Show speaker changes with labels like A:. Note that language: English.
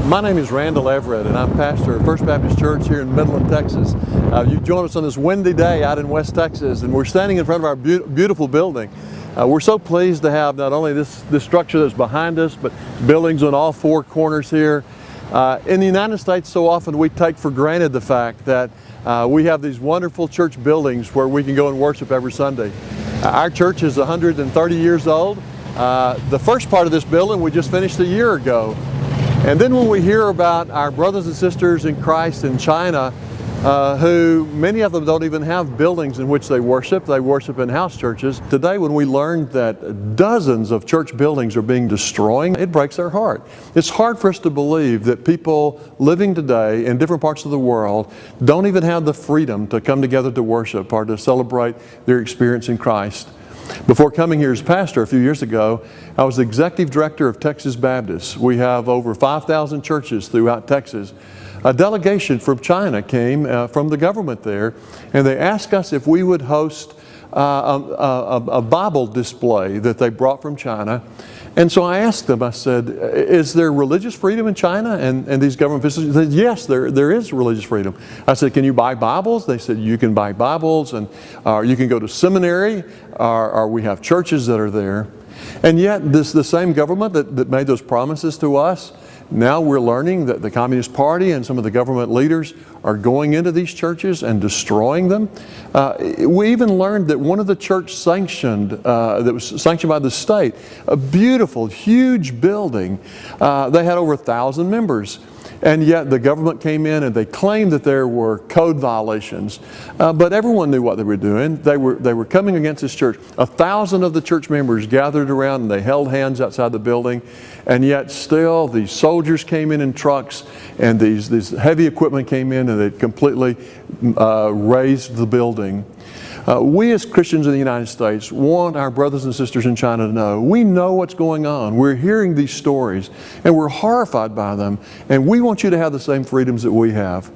A: My name is Randel and I'm pastor at First Baptist Church here in Midland, Texas. You join us on this windy day out in West Texas, and we're standing in front of our beautiful building. We're so pleased to have not only this structure that's behind us, but buildings on all four corners here. In the United States, so often we take for granted the fact that we have these wonderful church buildings where we can go and worship every Sunday. Our church is 130 years old. The first part of this building we just finished a year ago. And then when we hear about our brothers and sisters in Christ in China, who many of them don't even have buildings in which they worship in house churches. Today when we learn that dozens of church buildings are being destroyed, it breaks our heart. It's hard for us to believe that people living today in different parts of the world don't even have the freedom to come together to worship or to celebrate their experience in Christ. Before coming here as pastor a few years ago, I was the executive director of Texas Baptist. We have over 5,000 churches throughout Texas. A delegation from China came from the government there, and they asked us if we would host a Bible display that they brought from China. And so I asked them, I said, is there religious freedom in China? And these government officials said, yes, there is religious freedom. I said, can you buy Bibles? They said, you can buy Bibles, and you can go to seminary, or we have churches that are there. And yet, the same government that made those promises to us, now we're learning that the Communist Party and some of the government leaders are going into these churches and destroying them. We even learned that one of the church that was sanctioned by the state, a beautiful, huge building, they had over 1,000 members. And yet the government came in and they claimed that there were code violations. But everyone knew what they were doing. They were coming against this church. 1,000 of the church members gathered around and they held hands outside the building. And yet still these soldiers came in trucks, and these heavy equipment came in, and they completely razed the building. We as Christians in the United States want our brothers and sisters in China to know we know what's going on. We're hearing these stories and we're horrified by them, and we want you to have the same freedoms that we have.